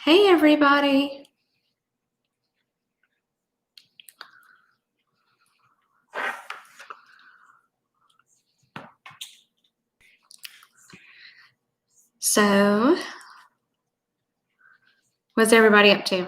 Hey, everybody. So, what's everybody up to?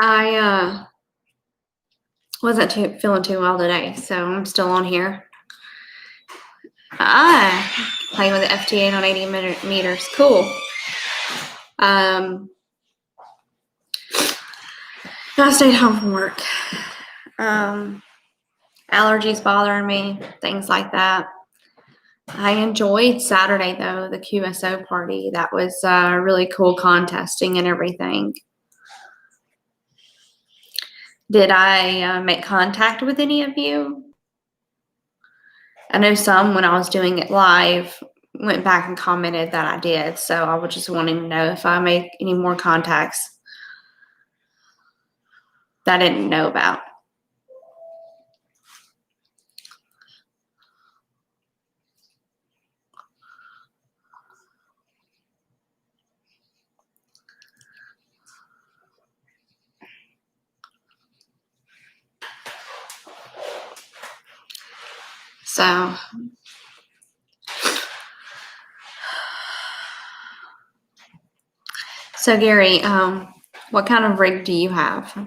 I wasn't feeling too well today, so I'm still on here. Playing with the FT8 on 80 meters. Cool. I stayed home from work. Allergies bothering me, things like that. I enjoyed Saturday, though, the QSO party. That was really cool contesting and everything. Did I make contact with any of you? I know some, when I was doing it live, went back and commented that I did. So I was just wanting to know if I made any more contacts that I didn't know about. So Gary, what kind of rig do you have?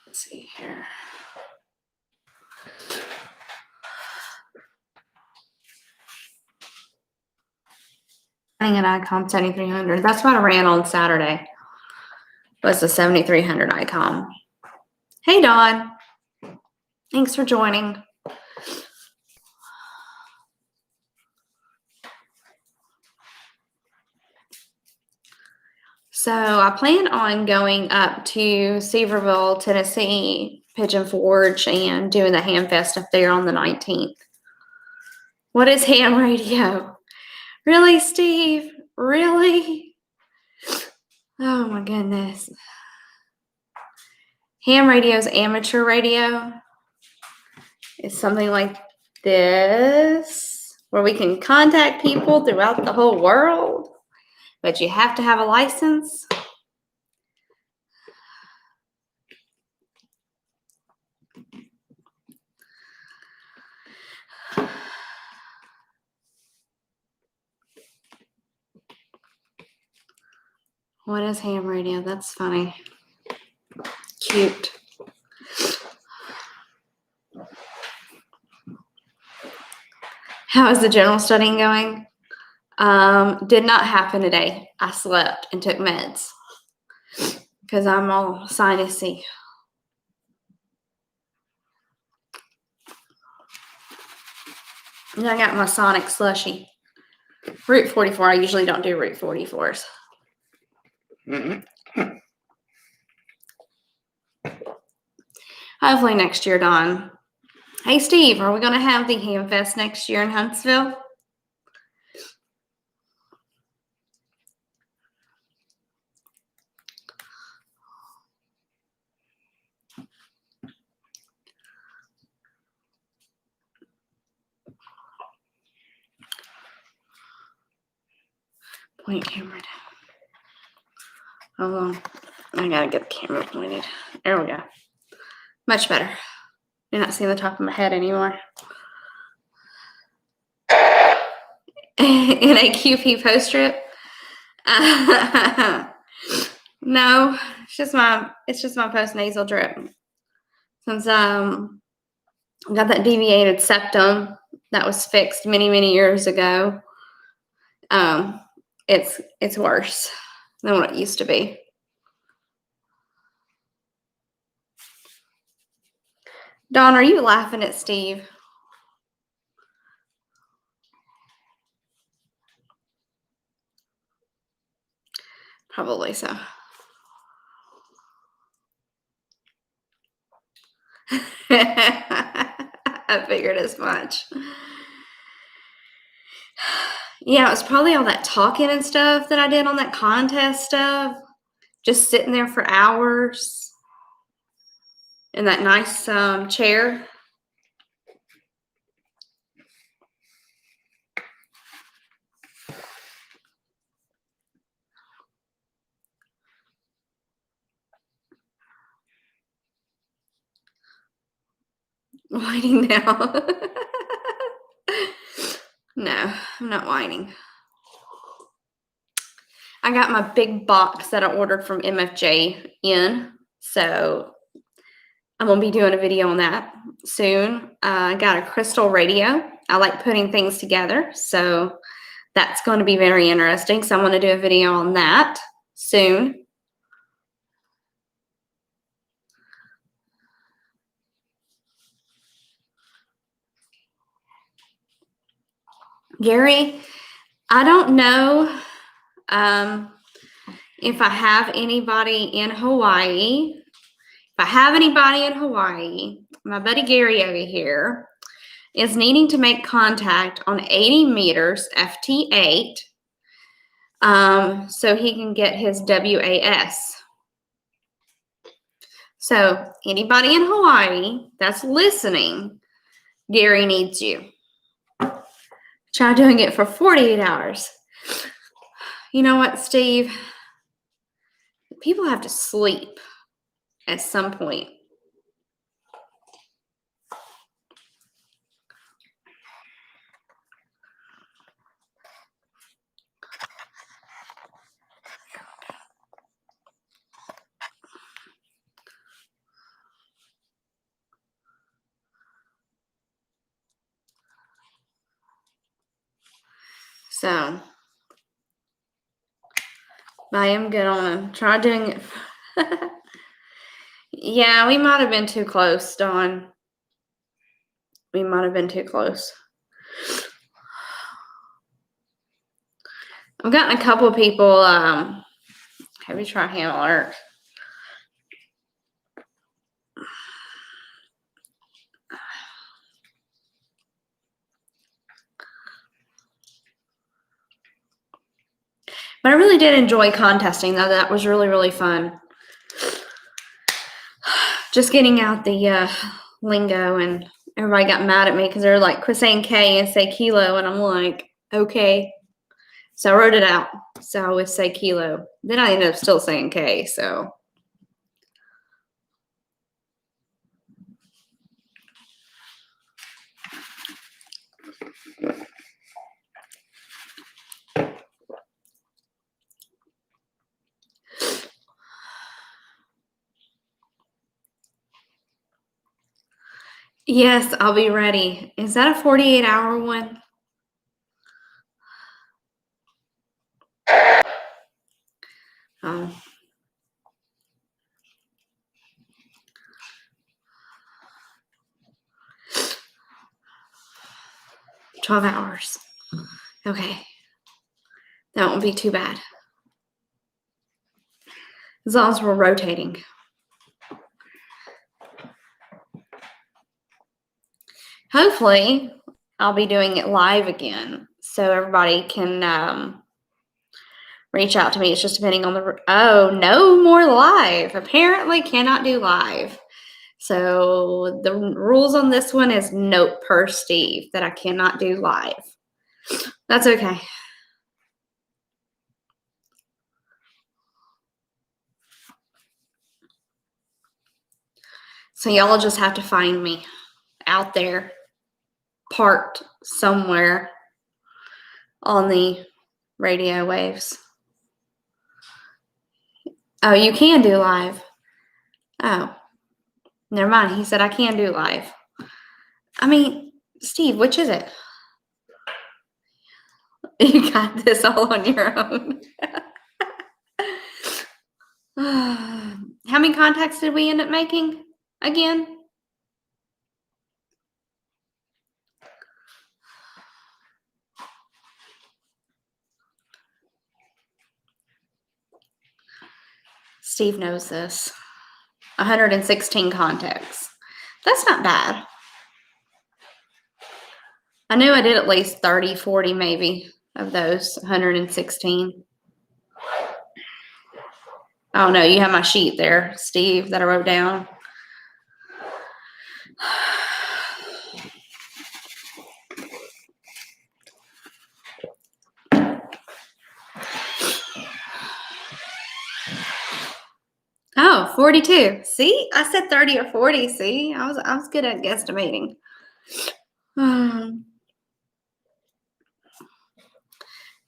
Let's see here. Running an ICOM 7300. That's what I ran on Saturday. Was the 7300 ICOM. Hey, Dawn. Thanks for joining. So I plan on going up to Seaverville, Tennessee, Pigeon Forge, and doing the Ham Fest up there on the 19th. What is ham radio? Really, Steve? Really? Oh my goodness. Ham radio is amateur radio. It's something like this, where we can contact people throughout the whole world, but you have to have a license. What is ham radio? That's funny. Cute. How is the general studying going? Did not happen today. I slept and took meds because I'm all sinusy. And I got my Sonic slushy. Route 44. I usually don't do Route 44s. Hopefully next year, Dawn. Hey, Steve, are we going to have the Ham Fest next year in Huntsville? Point camera down. Hold on. I got to get the camera pointed. There we go. Much better. You're not seeing the top of my head anymore. In a QP post strip? No, it's just my post nasal drip. Since I got that deviated septum that was fixed many years ago, it's worse than what it used to be. Dawn, are you laughing at Steve? Probably so. I figured as much. Yeah, it was probably all that talking and stuff that I did on that contest stuff. Just sitting there for hours in that nice chair. Whining now. No, I'm not whining. I got my big box that I ordered from MFJ in, so I'm going to be doing a video on that soon. I got a crystal radio. I like putting things together, so that's going to be very interesting. So I'm going to do a video on that soon. Gary, I don't know if I have anybody in Hawaii. If I have anybody in Hawaii, my buddy Gary over here is needing to make contact on 80 meters FT8 so he can get his WAS. So anybody in Hawaii that's listening, Gary needs you. Try doing it for 48 hours. You know what, Steve? People have to sleep at some point. So I am good on them. Try doing it. Yeah, we might have been too close, Dawn. We might have been too close. I've gotten a couple of people, have you tried Hand Alert? But I really did enjoy contesting, though. That was really fun. Just getting out the lingo, and everybody got mad at me because they're like, quit saying K and say kilo. And I'm like, okay. So I wrote it out. So I would say kilo. Then I ended up still saying K. So. Yes, I'll be ready. Is that a 48-hour one? Oh. 12 hours. Okay. That won't be too bad. As long as we're rotating. Hopefully, I'll be doing it live again so everybody can reach out to me. It's just depending on no more live. Apparently cannot do live. So the rules on this one is note per Steve that I cannot do live. That's okay. So y'all just have to find me out there, parked somewhere on the radio waves. Oh, you can do live. Oh, never mind. He said I can do live. I mean, Steve, which is it? You got this all on your own. How many contacts did we end up making again? Steve knows this. 116 contacts. That's not bad. I knew I did at least 30, 40 maybe of those 116. Oh no, you have my sheet there, Steve, that I wrote down. Oh, 42. See, I said 30 or 40. See, I was good at guesstimating.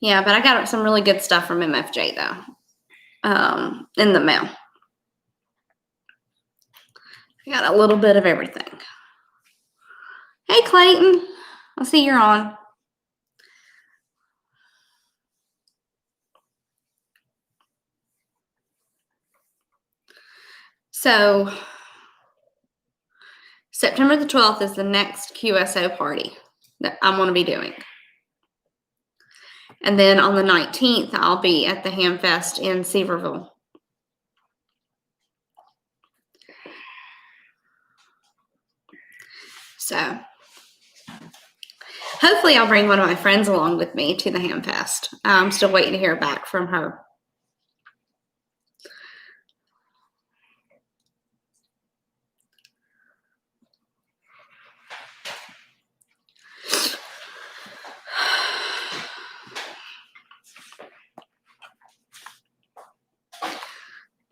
Yeah, but I got some really good stuff from MFJ though, in the mail. I got a little bit of everything. Hey, Clayton, I see you're on. So, September the 12th is the next QSO party that I'm going to be doing. And then on the 19th, I'll be at the Hamfest in Seaverville. So, hopefully I'll bring one of my friends along with me to the Hamfest. I'm still waiting to hear back from her.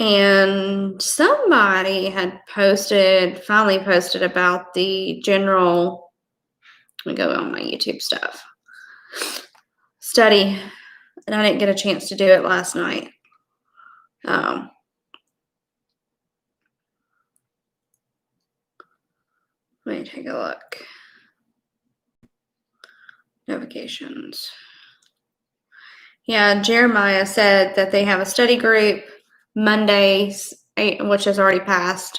And somebody had finally posted about the general, let me go on my YouTube stuff, study, and I didn't get a chance to do it last night. Let me take a look. Notifications. Yeah, Jeremiah said that they have a study group Mondays, which has already passed,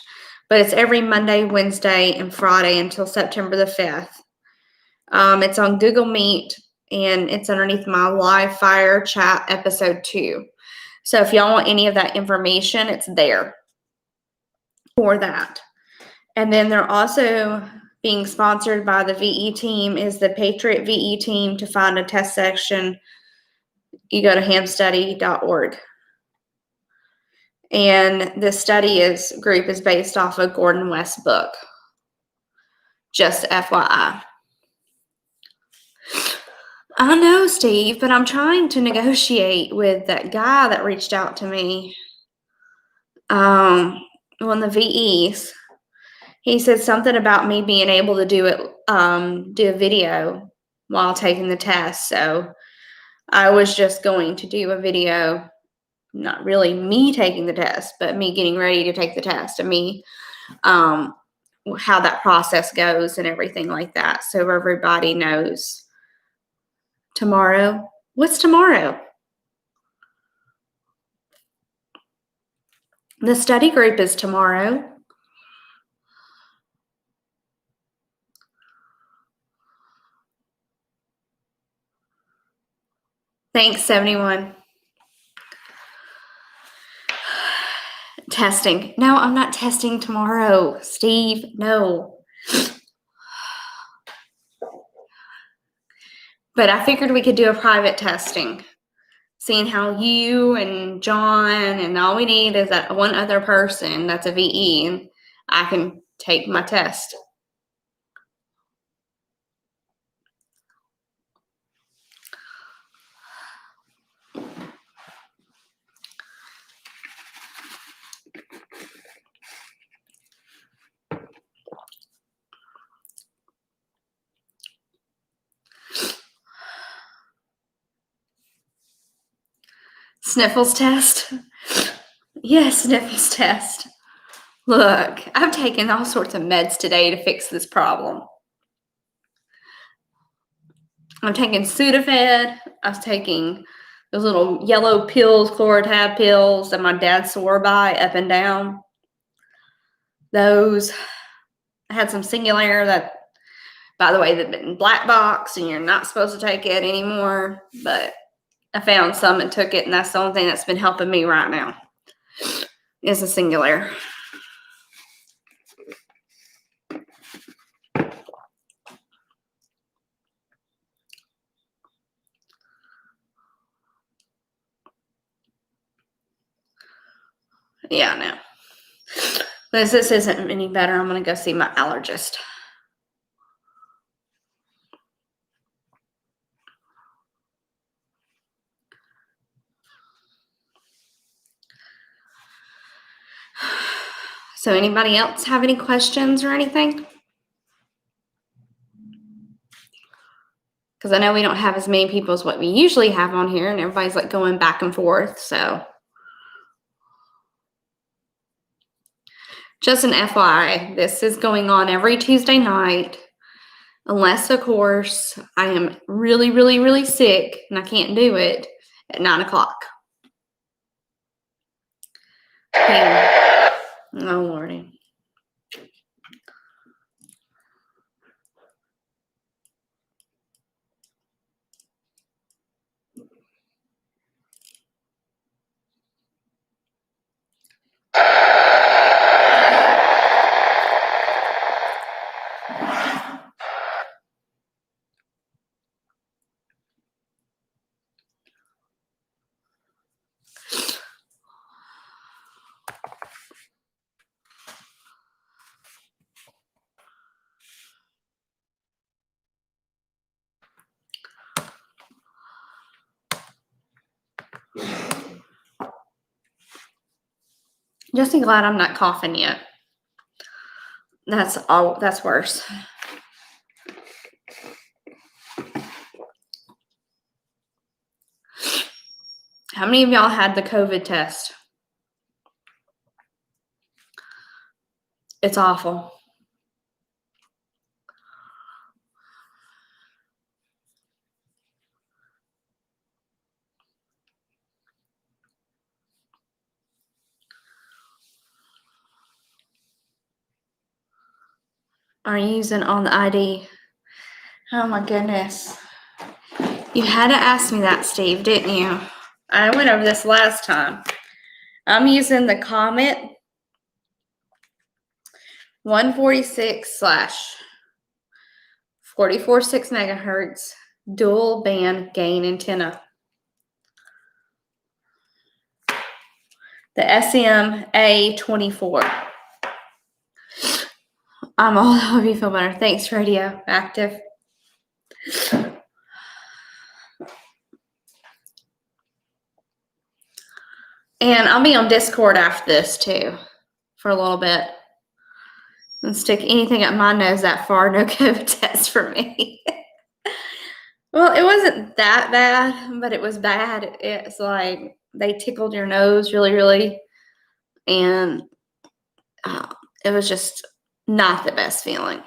but it's every Monday, Wednesday, and Friday until September the 5th. It's on Google Meet, and it's underneath my live fire chat episode 2. So if y'all want any of that information, it's there for that. And then they're also being sponsored by the VE team, is the Patriot VE team. To find a test section, you go to hamstudy.org. And this group is based off a Gordon West book. Just FYI. I know, Steve, but I'm trying to negotiate with that guy that reached out to me. On the VEs. He said something about me being able to do a video while taking the test. So I was just going to do a video, not really me taking the test, but me getting ready to take the test, and me how that process goes and everything like that, so everybody knows. Tomorrow? What's tomorrow? The study group is tomorrow. Thanks, 71. Testing. No, I'm not testing tomorrow, Steve. No. But I figured we could do a private testing, seeing how you and John, and all we need is that one other person that's a VE, and I can take my test. Sniffles test? Yes, sniffles test. Look, I've taken all sorts of meds today to fix this problem. I'm taking Sudafed. I was taking those little yellow pills, Chlorotab pills that my dad swore by up and down. Those. I had some Singulair that, by the way, they've been black box and you're not supposed to take it anymore. But I found some and took it, and that's the only thing that's been helping me right now is a Singulair. Yeah, no. But this isn't any better, I'm going to go see my allergist. So anybody else have any questions or anything? Because I know we don't have as many people as what we usually have on here, and everybody's like going back and forth. So just an FYI, this is going on every Tuesday night, unless, of course, I am really, really, really sick and I can't do it at 9 o'clock. Oh, Lordy. Just glad I'm not coughing yet. That's worse. How many of y'all had the COVID test? It's awful. Are you using on the ID? Oh my goodness. You had to ask me that, Steve, didn't you? I went over this last time. I'm using the Comet 146/44.6 megahertz dual band gain antenna. The SMA24. I'm all, I hope you feel better. Thanks, Radio Active. And I'll be on Discord after this too for a little bit. And stick anything up my nose that far, no COVID test for me. Well, it wasn't that bad, but it was bad. It's like they tickled your nose really, really. And it was just not the best feeling.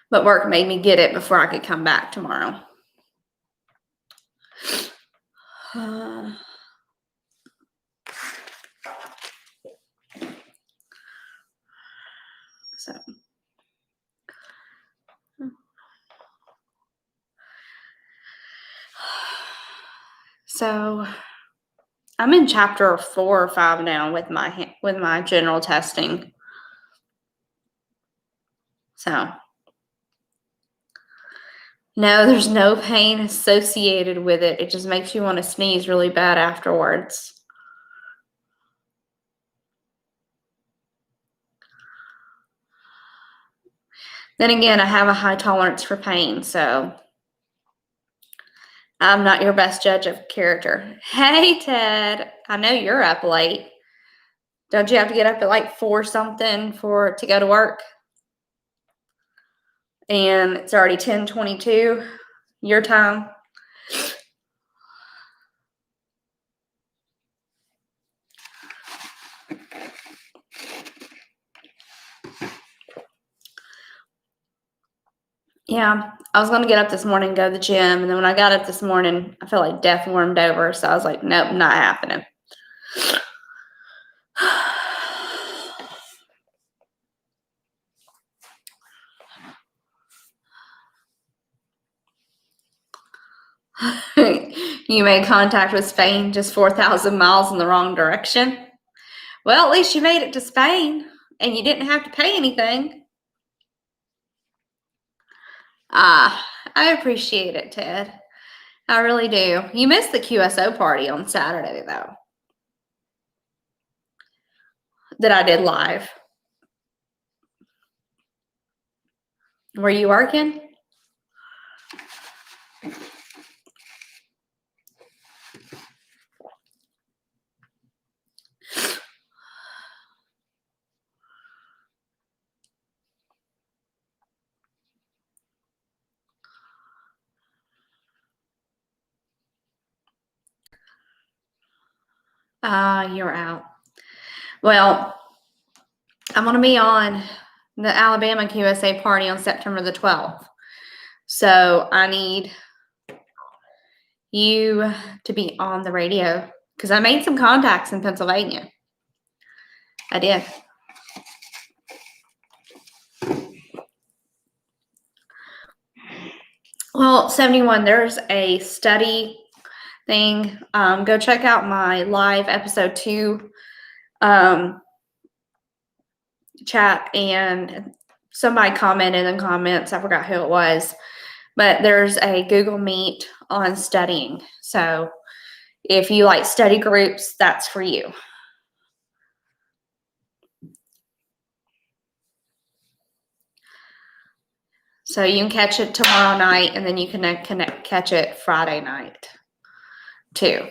But work made me get it before I could come back tomorrow. So I'm in chapter 4 or 5 now with my general testing. So no, there's no pain associated with it. It just makes you want to sneeze really bad afterwards. Then again, I have a high tolerance for pain, so I'm not your best judge of character. Hey, Ted, I know you're up late. Don't you have to get up at like 4 something to go to work? And it's already 10:22 your time. Yeah, I was going to get up this morning and go to the gym. And then when I got up this morning, I felt like death warmed over. So I was like, nope, not happening. You made contact with Spain just 4,000 miles in the wrong direction. Well, at least you made it to Spain and you didn't have to pay anything. I appreciate it, Ted. I really do. You missed the QSO party on Saturday, though, that I did live. Were you working? You're out. Well, I'm going to be on the Alabama QSA party on September the 12th. So I need you to be on the radio because I made some contacts in Pennsylvania. I did. Well, 71, there's a study thing. Go check out my live episode 2 chat, and somebody commented in the comments. I forgot who it was, but there's a Google Meet on studying. So if you like study groups, that's for you. So you can catch it tomorrow night, and then you can catch it Friday night too.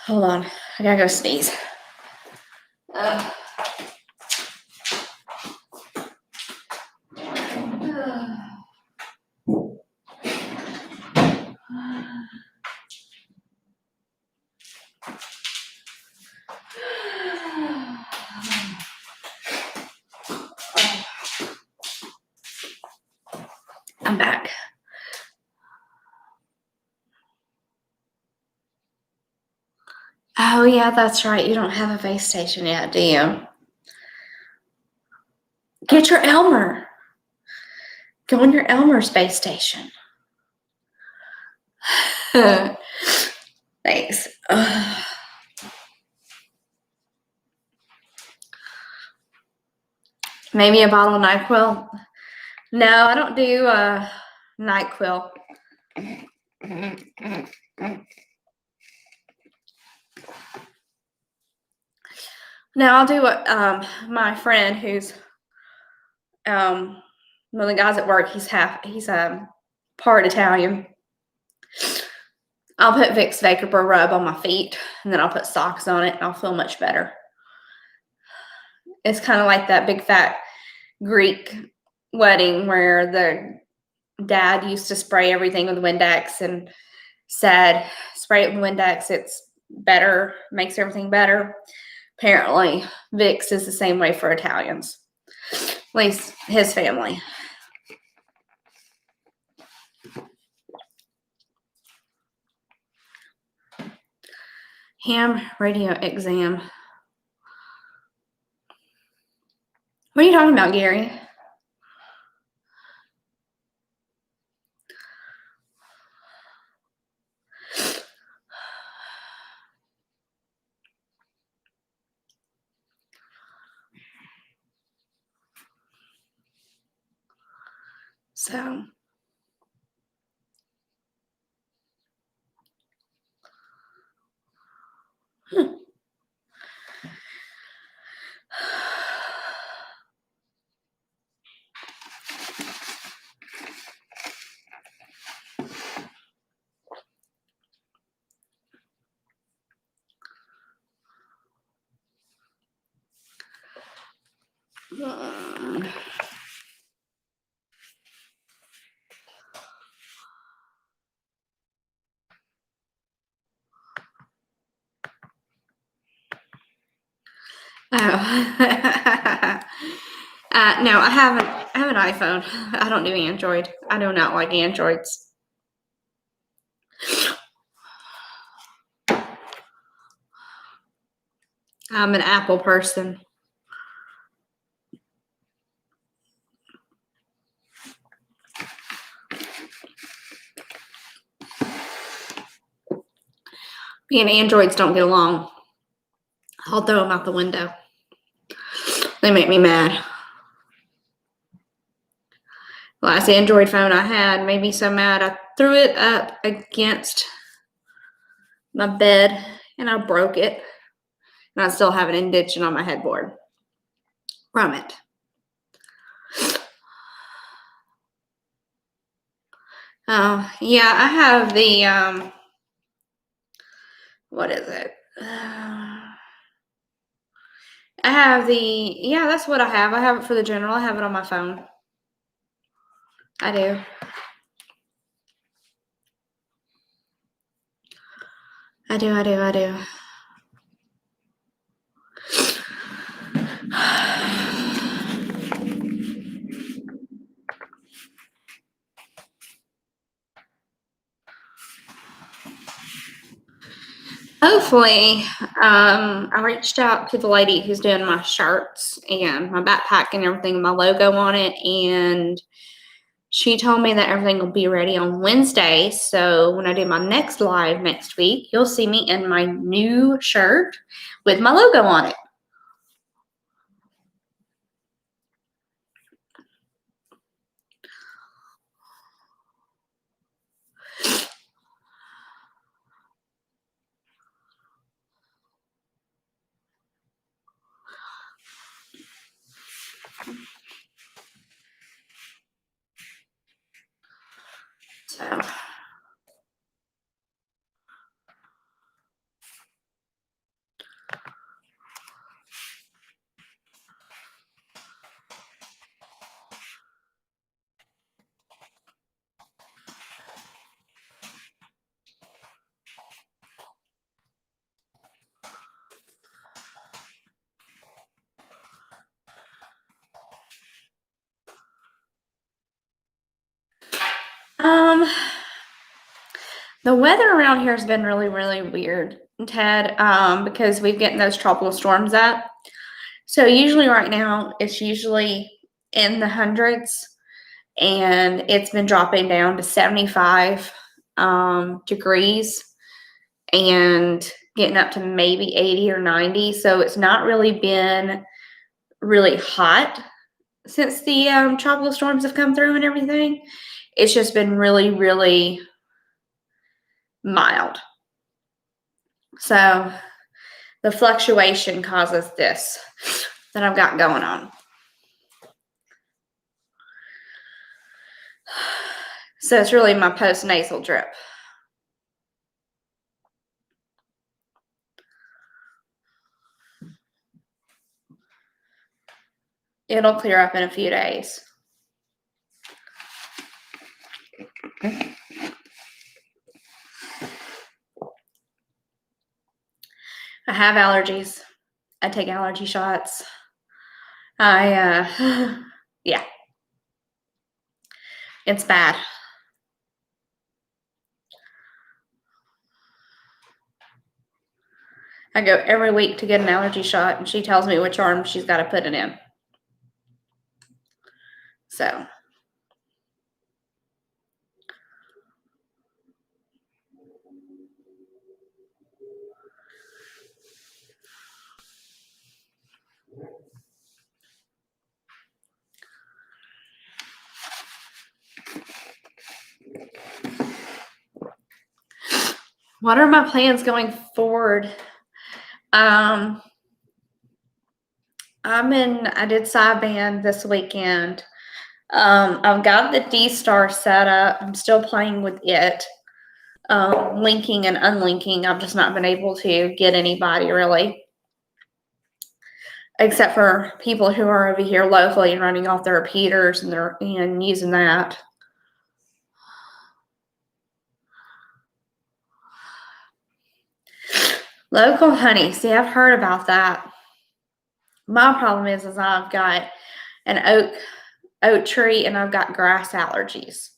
Hold on, I gotta go sneeze. I'm back. Oh, yeah, that's right. You don't have a base station yet, do you? Get your Elmer. Go on your Elmer space station. Thanks. Maybe a bottle of NyQuil. No, I don't do NyQuil. No, I'll do what my friend who's one of the guys at work, he's part Italian. I'll put Vicks Vapor Rub on my feet, and then I'll put socks on it, and I'll feel much better. It's kind of like that big fat Greek wedding where the dad used to spray everything with Windex and said, spray it with Windex, it's better, makes everything better. Apparently, Vicks is the same way for Italians, at least his family. Ham radio exam. What are you talking about, Gary? So, Oh. No, I have an iPhone. I don't do Android. I do not like Androids. I'm an Apple person. Me and Androids don't get along. I'll throw them out the window. They make me mad. Last Android phone I had made me so mad. I threw it up against my bed and I broke it. And I still have an indentation on my headboard from it. Yeah, I have the, what is it? I have yeah, that's what I have. I have it for the general. I have it on my phone. I do. I do. Hopefully, I reached out to the lady who's doing my shirts and my backpack and everything, my logo on it, and she told me that everything will be ready on Wednesday. So when I do my next live next week, you'll see me in my new shirt with my logo on it. So the weather around here has been really, really weird, Ted, because we've getting those tropical storms up. So usually right now, it's usually in the hundreds, and it's been dropping down to 75 degrees and getting up to maybe 80 or 90. So it's not really been really hot since the tropical storms have come through and everything. It's just been really, really mild. So the fluctuation causes this that I've got going on. So it's really my post-nasal drip. It'll clear up in a few days. I have allergies. I take allergy shots. Yeah, it's bad. I go every week to get an allergy shot, and she tells me which arm she's got to put it in. So. What are my plans going forward? I did sideband this weekend. I've got the D-Star set up. I'm still playing with it. Linking and unlinking. I've just not been able to get anybody really. except for people who are over here locally and running off their repeaters and using that. Local honey. See, I've heard about that. My problem is I've got an oak tree and I've got grass allergies.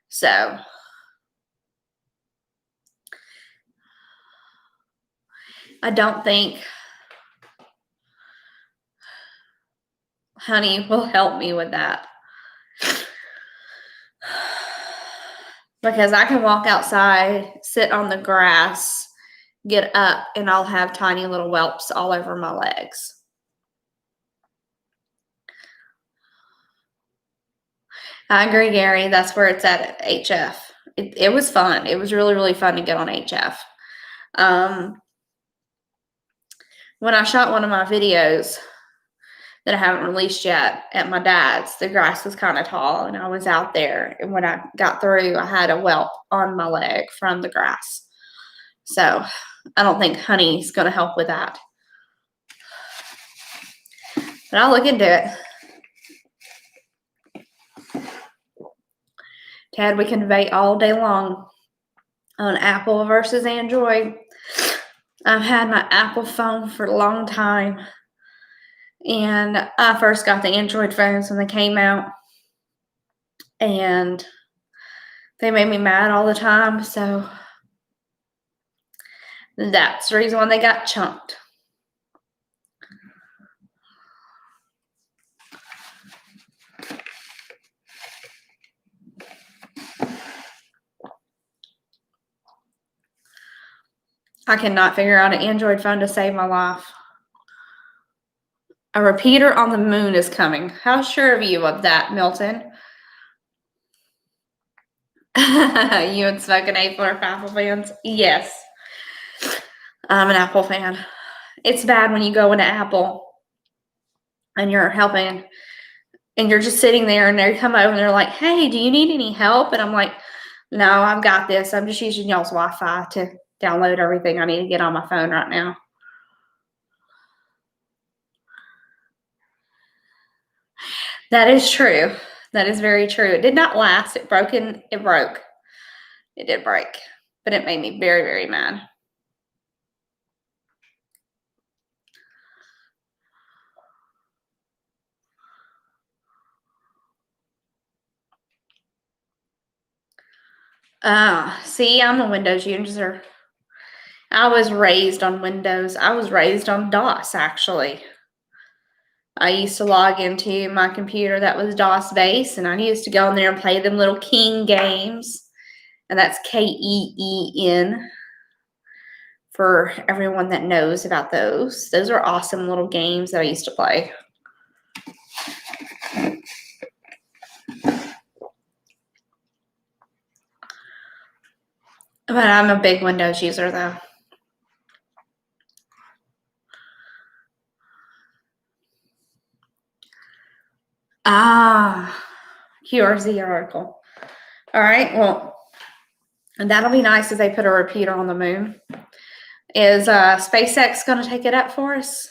So I don't think honey will help me with that. Because I can walk outside, sit on the grass, get up, and I'll have tiny little whelps all over my legs. I agree, Gary. That's where it's at HF. It was fun. It was really, really fun to get on HF. When I shot one of my videos that I haven't released yet at my dad's, the grass was kind of tall, and I was out there. And when I got through, I had a whelp on my leg from the grass. So I don't think honey's going to help with that. But I'll look into it. Tad, we can debate all day long on Apple versus Android. I've had my Apple phone for a long time. And I first got the Android phones when they came out. And they made me mad all the time. So that's the reason why they got chunked. I cannot figure out an Android phone to save my life. A repeater on the moon is coming. How sure are you of that, Milton? You and Smoke and Apple are Apple fans? Yes. I'm an Apple fan. It's bad when you go into Apple and you're helping and you're just sitting there and they come over and they're like, hey, do you need any help? And I'm like, no, I've got this. I'm just using y'all's Wi-Fi to download everything I need to get on my phone right now. That is true. That is very true. It did not last. It broke. It did break, but it made me very, very mad. See, I'm a Windows user. I was raised on Windows. I was raised on DOS, actually. I used to log into my computer that was DOS based, and I used to go in there and play them little King games. And that's Keen for everyone that knows about those. Those are awesome little games that I used to play. But I'm a big Windows user, though. QRZ article. All right, well, and that'll be nice if they put a repeater on the moon. Is SpaceX going to take it up for us?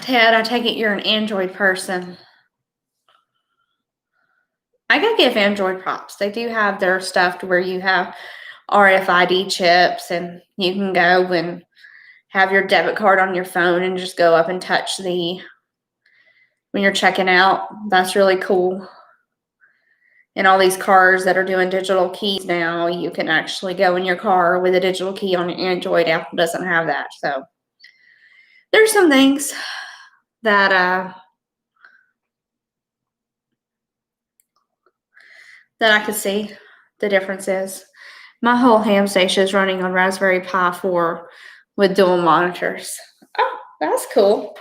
Ted, I take it you're an Android person. I gotta give Android props. They do have their stuff to where you have RFID chips and you can go and have your debit card on your phone and just go up and touch when you're checking out. That's really cool. And all these cars that are doing digital keys now, you can actually go in your car with a digital key on your Android. Apple doesn't have that. So there's some things that I could see the difference is. My whole ham station is running on Raspberry Pi 4 with dual monitors. Oh, that's cool.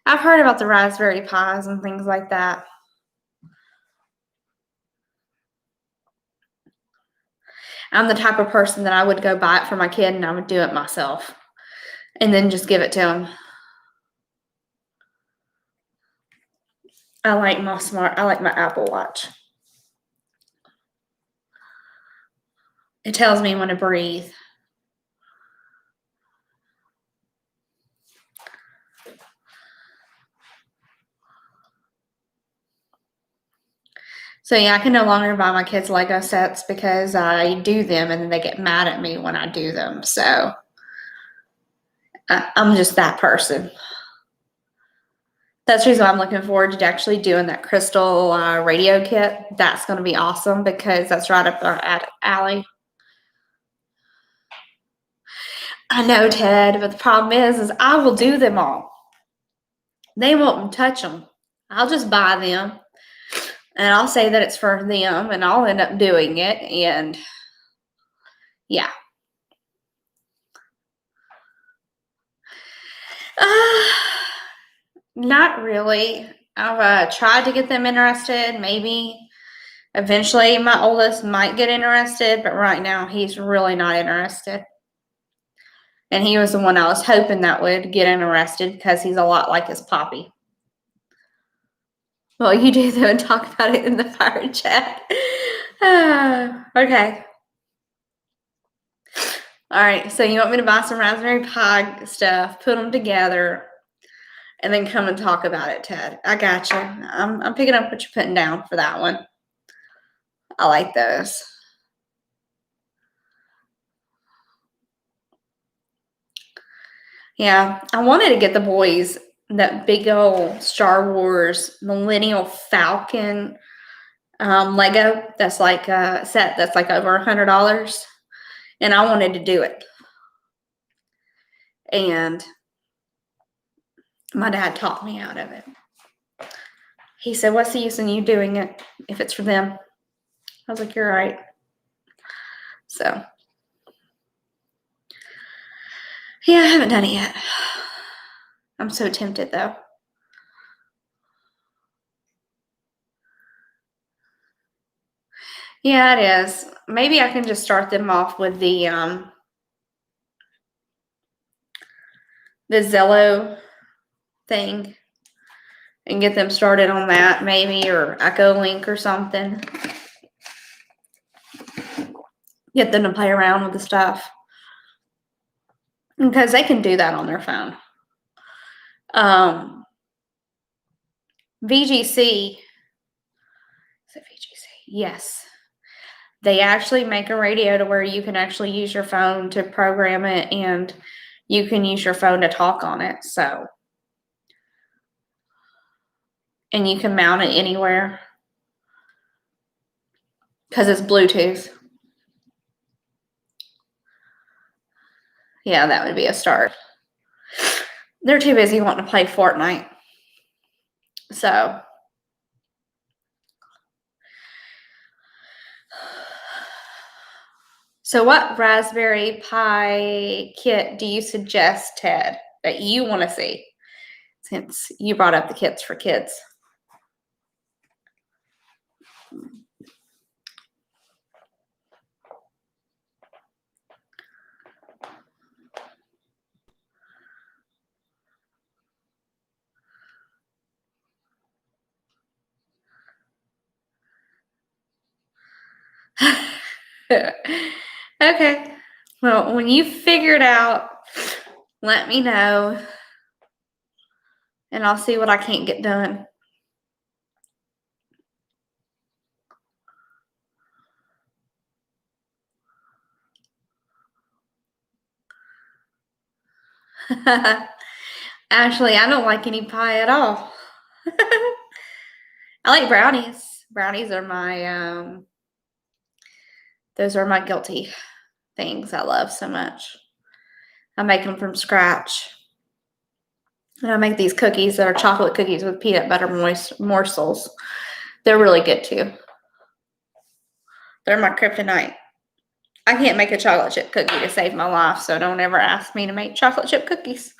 I've heard about the Raspberry Pis and things like that. I'm the type of person that I would go buy it for my kid and I would do it myself and then just give it to him. I like my Apple Watch. It tells me when to breathe. So yeah, I can no longer buy my kids Lego sets because I do them and then they get mad at me when I do them. So I'm just that person. That's the reason why I'm looking forward to actually doing that crystal radio kit. That's going to be awesome because that's right up our alley. I know, Ted, but the problem is I will do them all. They won't touch them. I'll just buy them and I'll say that it's for them and I'll end up doing it. And yeah. Not really. I've tried to get them interested. Maybe eventually my oldest might get interested, but right now he's really not interested. And he was the one I was hoping that would get interested because he's a lot like his poppy. Well, you do though and talk about it in the fire chat. Okay. All right. So you want me to buy some Raspberry Pi stuff, put them together, and then come and talk about it, Ted. I got you. I'm picking up what you're putting down for that one. I like those. Yeah, I wanted to get the boys that big old Star Wars Millennial Falcon Lego. That's like a set that's like over $100, and I wanted to do it. And my dad talked me out of it. He said, "What's the use in you doing it if it's for them?" I was like, "You're right." So, yeah, I haven't done it yet. I'm so tempted though. Yeah, it is. Maybe I can just start them off with the Zello thing and get them started on that, maybe, or Echo Link or something. Get them to play around with the stuff because they can do that on their phone. VGC. Is it VGC? Yes. They actually make a radio to where you can actually use your phone to program it and you can use your phone to talk on it. So, and you can mount it anywhere because it's Bluetooth. Yeah, that would be a start. They're too busy wanting to play Fortnite. So what Raspberry Pi kit do you suggest, Ted, that you want to see? Since you brought up the kits for kids. Okay. Well, when you figure it out, let me know. And I'll see what I can't get done. Actually, I don't like any pie at all. I like brownies. Brownies are my those are my guilty things I love so much. I make them from scratch. And I make these cookies that are chocolate cookies with peanut butter morsels. They're really good too. They're my kryptonite. I can't make a chocolate chip cookie to save my life, so don't ever ask me to make chocolate chip cookies.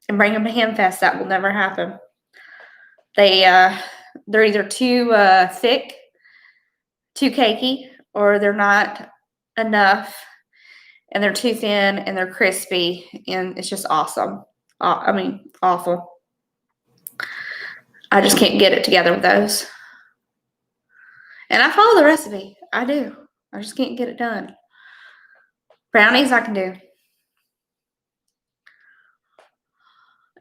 And bring them to Hamfest. That will never happen. They're either too thick, too cakey, or they're not enough, and they're too thin, and they're crispy, and it's just awesome. I mean, awful. I just can't get it together with those. And I follow the recipe. I do. I just can't get it done. Brownies I can do.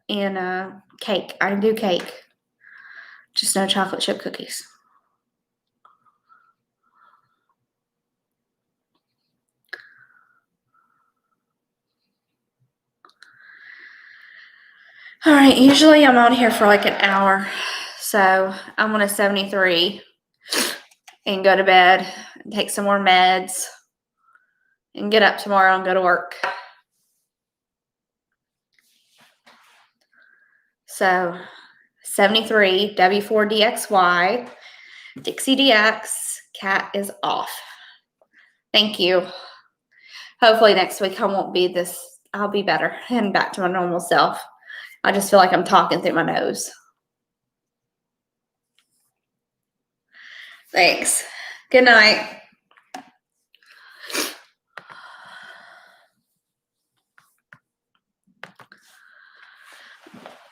And cake. I can do cake. Just no chocolate chip cookies. All right, usually I'm on here for like an hour. So I'm on a 73 and go to bed and take some more meds and get up tomorrow and go to work. So 73, W4DXY, DixieDX, cat is off. Thank you. Hopefully next week I won't be this, I'll be better and back to my normal self. I just feel like I'm talking through my nose. Thanks. Good night.